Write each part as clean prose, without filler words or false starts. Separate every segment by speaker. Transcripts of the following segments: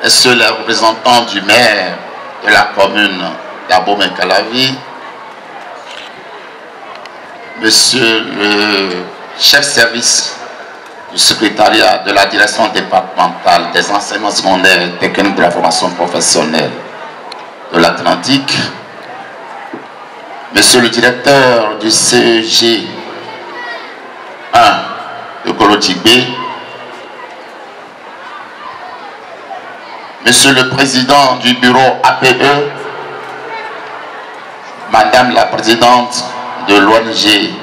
Speaker 1: Messieurs les représentants du maire de la commune d'Abomey-Calavi, Monsieur le chef service du secrétariat de la direction départementale des enseignements secondaires et techniques de la formation professionnelle de l'Atlantique, Monsieur le directeur du CEG 1 de Kolodjigbe, Monsieur le président du bureau APE, Madame la présidente de l'ONG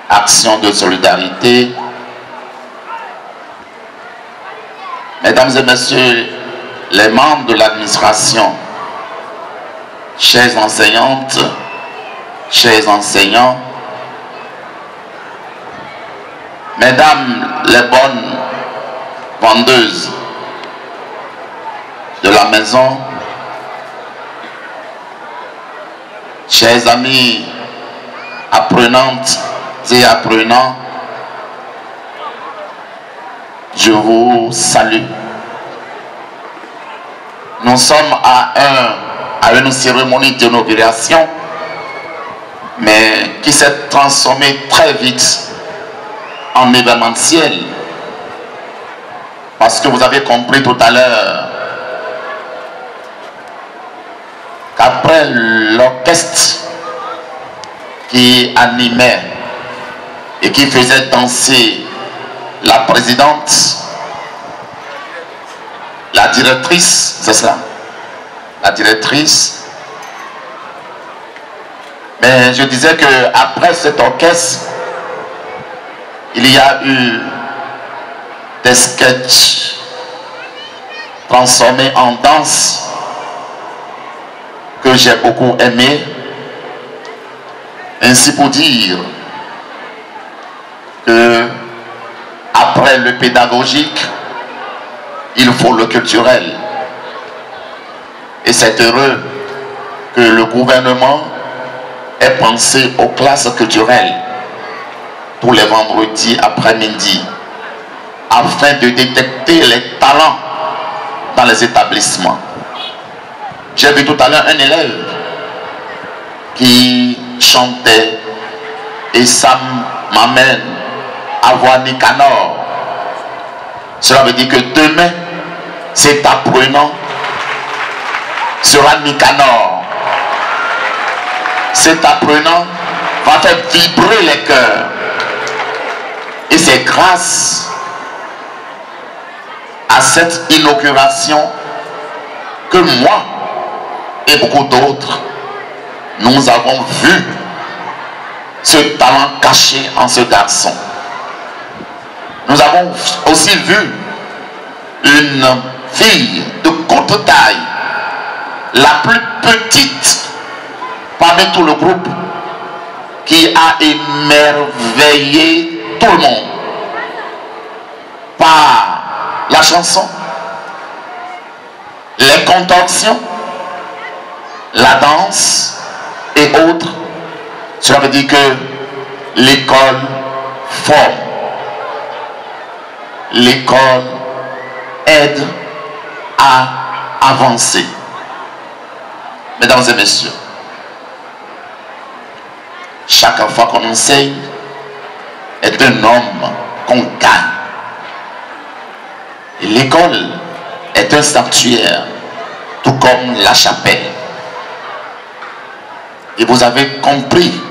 Speaker 1: Action de Solidarité, Mesdames et Messieurs les membres de l'administration, chères enseignantes, chers enseignants, Mesdames les bonnes vendeuses de la maison, chers amis apprenantes et apprenants, je vous salue. Nous sommes à une cérémonie d'inauguration, mais qui s'est transformée très vite en événementiel, parce que vous avez compris tout à l'heure qu'après l'orchestre qui animait et qui faisait danser la présidente, la directrice, c'est cela, la directrice. Mais je disais que après cet orchestre, il y a eu des sketchs transformés en danse que j'ai beaucoup aimé. Ainsi pour dire que après le pédagogique, il faut le culturel. Et c'est heureux que le gouvernement ait pensé aux classes culturelles tous les vendredis après-midi afin de détecter les talents dans les établissements. J'ai vu tout à l'heure un élève qui chantait et ça m'amène à voir Nicanor. Cela veut dire que demain, cet apprenant sera Nicanor. Cet apprenant va faire vibrer les cœurs. Et c'est grâce à cette inauguration que moi et beaucoup d'autres, nous avons vu ce talent caché en ce garçon. Nous avons aussi vu une fille de courte taille, la plus petite parmi tout le groupe, qui a émerveillé tout le monde par la chanson, les contorsions, la danse et autres. Cela veut dire que l'école forme. L'école aide à avancer. Mesdames et messieurs, chaque fois qu'on enseigne est un homme qu'on gagne. Et l'école est un sanctuaire, tout comme la chapelle. Et vous avez compris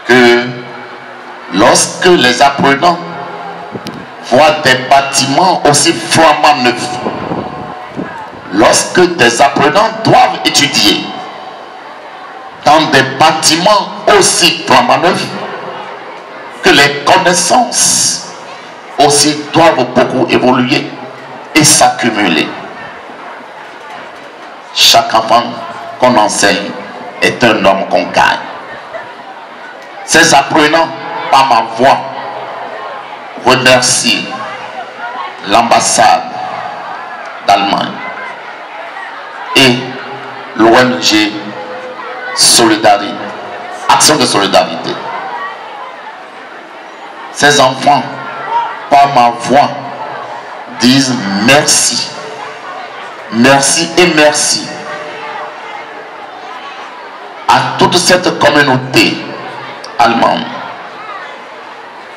Speaker 1: que lorsque les apprenants voient des bâtiments aussi flambant neufs, lorsque des apprenants doivent étudier dans des bâtiments aussi flambant neufs, que les connaissances aussi doivent beaucoup évoluer et s'accumuler. Chaque enfant qu'on enseigne est un homme qu'on gagne. Ces apprenants, par ma voix, remercient l'ambassade d'Allemagne et l'ONG Solidarité, Action de Solidarité. Ces enfants, par ma voix, disent merci. Merci et merci à toute cette communauté allemande,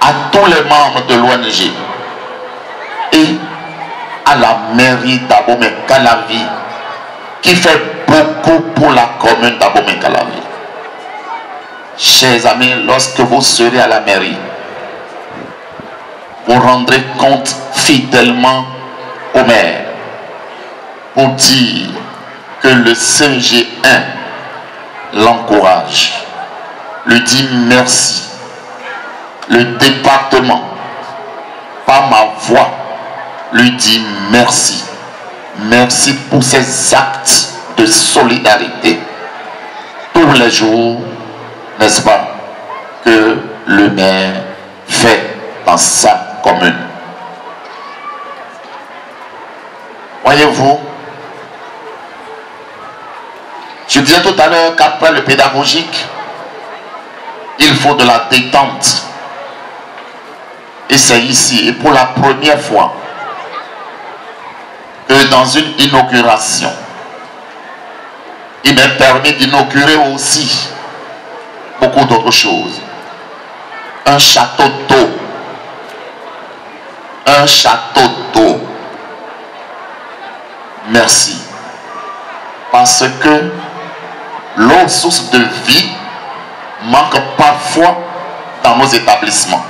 Speaker 1: à tous les membres de l'ONG et à la mairie d'Abomey-Calavi qui fait beaucoup pour la commune d'Abomey-Calavi. Chers amis, lorsque vous serez à la mairie, vous rendrez compte fidèlement au maire pour dire que le CG1 l'encourage, lui dit merci. Le département, par ma voix, lui dit merci. Merci pour ces actes de solidarité tous les jours, n'est-ce pas, que le maire fait dans sa commune. Voyez-vous, je disais tout à l'heure qu'après le pédagogique, il faut de la détente. Et c'est ici, et pour la première fois, que dans une inauguration, il m'est permis d'inaugurer aussi beaucoup d'autres choses. Un château d'eau. Un château d'eau. Merci. Parce que l'eau, source de vie, manque parfois dans nos établissements.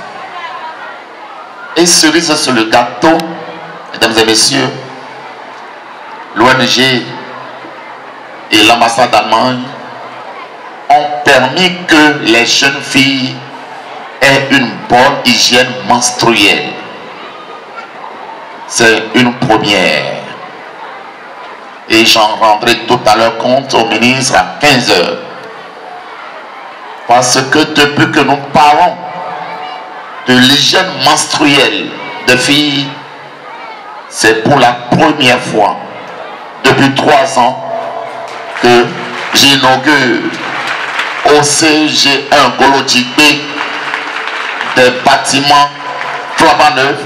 Speaker 1: Et cerise sur le gâteau, mesdames et messieurs, l'ONG et l'ambassade d'Allemagne ont permis que les jeunes filles aient une bonne hygiène menstruelle. C'est une première. Et j'en rendrai tout à l'heure compte au ministre à 15 h. Parce que depuis que nous parlons de l'hygiène menstruelle des filles, c'est pour la première fois depuis 3 ans que j'inaugure au CG1 Golodjigbe des bâtiments flambant neufs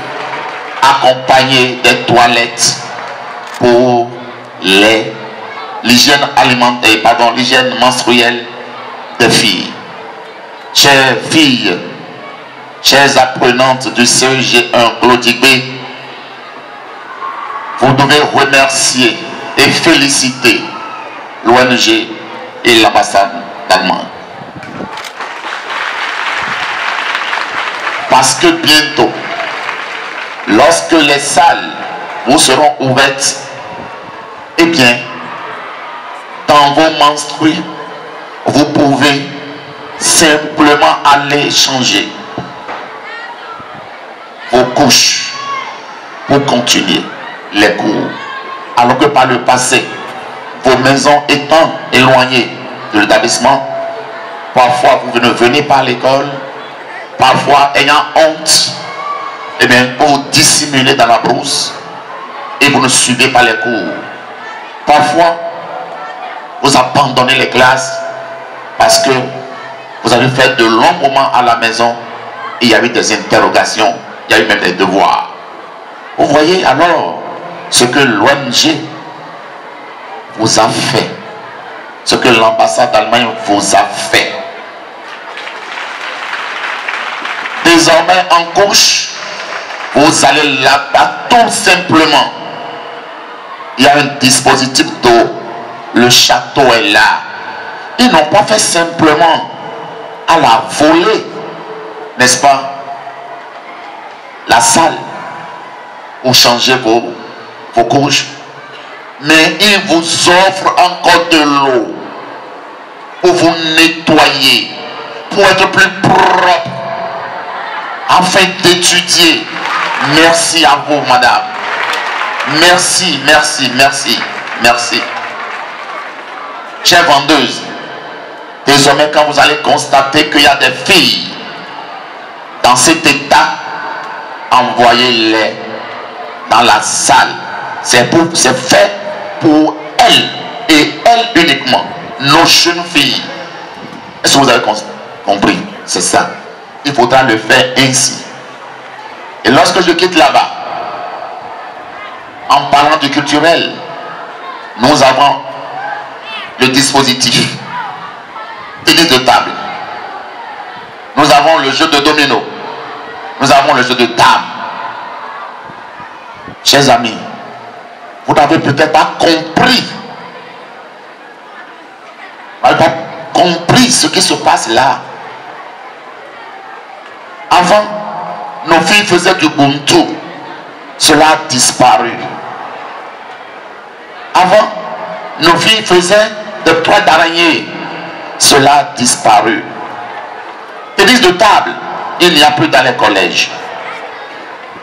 Speaker 1: accompagnés des toilettes pour l'hygiène alimentaire, pardon, l'hygiène menstruelle des filles. Chères filles, chères apprenantes du CG1 Golodjigbe, vous devez remercier et féliciter l'ONG et l'ambassade d'Allemagne. Parce que bientôt, lorsque les salles vous seront ouvertes, eh bien, dans vos menstrues, vous pouvez simplement aller changer vos couches pour continuer les cours. Alors que par le passé, vos maisons étant éloignées de l'établissement, parfois vous ne venez pas à l'école, parfois ayant honte, eh bien, vous vous dissimulez dans la brousse et vous ne suivez pas les cours. Parfois, vous abandonnez les classes parce que vous avez fait de longs moments à la maison et il y a eu des interrogations, il y a eu même des devoirs. Vous voyez alors ce que l'ONG vous a fait, ce que l'ambassade d'Allemagne vous a fait. Désormais en couche, vous allez là-bas tout simplement. Il y a un dispositif d'eau. Le château est là. Ils n'ont pas fait simplement à la volée, n'est-ce pas, la salle pour changer vos couches, mais ils vous offrent encore de l'eau pour vous nettoyer, pour être plus propre, afin d'étudier. Merci à vous, madame. Merci, merci, merci, merci. Chère vendeuse, désormais quand vous allez constater qu'il y a des filles dans cet état, envoyez-les dans la salle. C'est fait pour elles et elles uniquement, nos jeunes filles. Est-ce que vous avez compris? C'est ça. Il faudra le faire ainsi. Et lorsque je quitte là-bas, En parlant du culturel, nous avons le dispositif, tennis de table. Nous avons le jeu de domino. Nous avons le jeu de table. Chers amis, vous n'avez peut-être pas compris. Vous n'avez pas compris ce qui se passe là. Avant, nos filles faisaient du buntu. Cela a disparu. Avant, nos filles faisaient des toiles d'araignée. Cela a disparu. Tennis de table, il n'y a plus dans les collèges.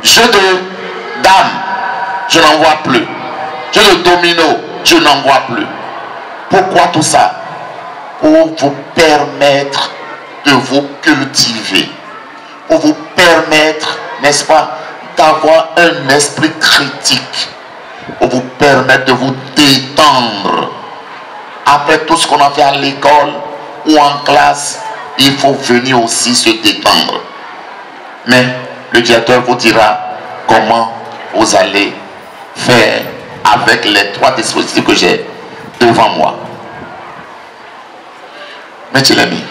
Speaker 1: Jeu de dames, je n'en vois plus. Jeu de domino, je n'en vois plus. Pourquoi tout ça? Pour vous permettre de vous cultiver. Pour vous permettre, n'est-ce pas, d'avoir un esprit critique. Pour vous permettre de vous détendre. Après tout ce qu'on a fait à l'école ou en classe, il faut venir aussi se détendre. Mais le directeur vous dira comment vous allez faire avec les 3 dispositifs que j'ai devant moi. Mais tu l'as mis.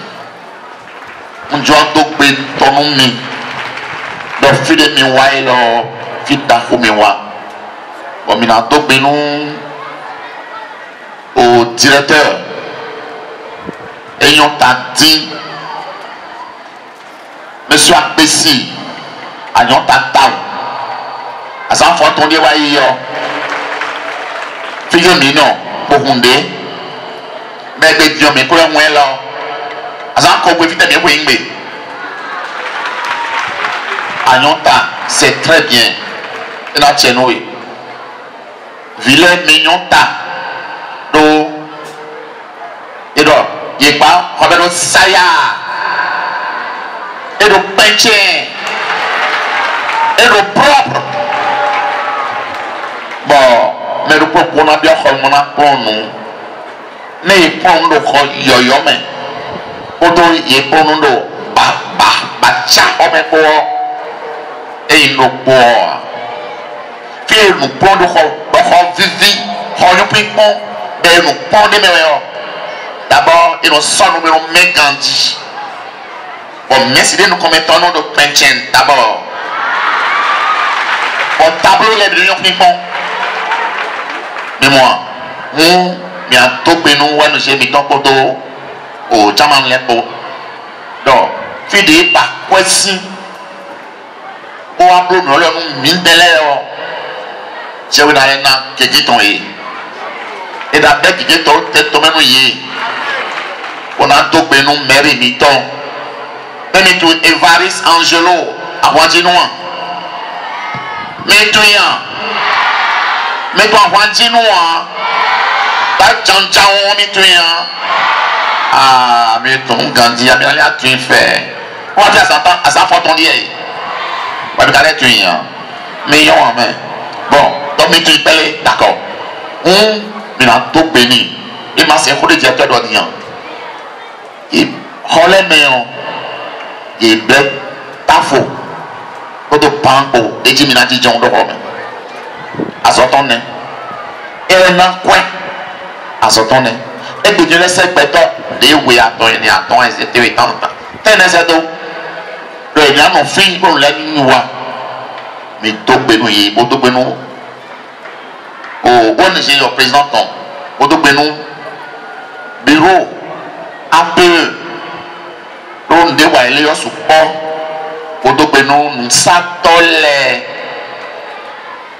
Speaker 1: On doit donc ton nom. Donc, fille de miwa et le fille d'afro miwa. Bon, maintenant, donc, nous, au directeur, ayant dit, monsieur Akbessi, ayant tata, à sa fois, on dit, ouais, fille de mignon, pour Hundé, mais de Dieu, mais pour le moins là, à sa fois, on dit, mais Anyonta, c'est très bien. Et là, c'est nous. Vilain Mignonta. Do. Et donc, il n'y a pas, on va dire, Saya. Et donc, Penchen. Et donc, propre. Bon, mais le propre, on a bien fait, on a pour nous. Mais il prend nous, yo-yo, mais. Autant, il prend nous, tcha, on met pour. Et il nous boit. Puis il nous prend de vivi, nous prenons et nous prend des meilleurs. D'abord, il nous sort nous met Gandhi. Bon, merci de nous commettons de Penchen d'abord. Bon, tableau les deux nous mais moi, nous, bientôt que nous, nous j'ai mis ton poteau au Jaman Lepo. Donc, puis des par quoi si ou appeler nous le mine de l'air c'est où dans les nains qui dit ton et d'après qui dit ton tête ton même y on a tout ben nous mère imitant même tout Evaris Angelo avant de nous mais toi avant de nous ta janjan mais toi ah mais ton Gandhi a bien là tu fais on va dire à ça faut ton dire mais bon, donc tu es d'accord. On a tout béni. Et ma sœur, le directeur doit dire. Et les meilleurs, et bête, tafo, pour te panko, et tu m'as dit, John de Rome. À son temps, et un an, quoi, à son temps, et que Dieu laisse peut-être des oui à ton et à ton, et c'était tant. T'es nécessaire. Le bien, mon fils, pour la nuit, mais tout bénou, tout bénou. Au ONG, le président, tout bénou, bureau, APE, on doit aller au support, tout bénou, nous s'attolait.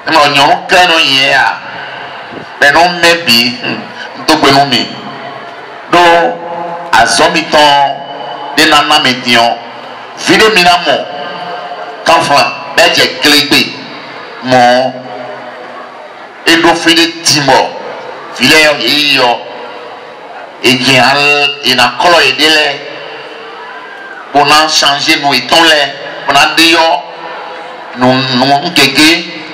Speaker 1: Nous n'avons qu'un an hier, mais non, maybe, tout bénou, mais. Donc, à Zomiton, des nanas médians, vide minamo, quand franc. Ben j'ai clébé mon édophile Timor, filet et bien il a coloré des laits pour en changer nous étons les on a dit nous kéké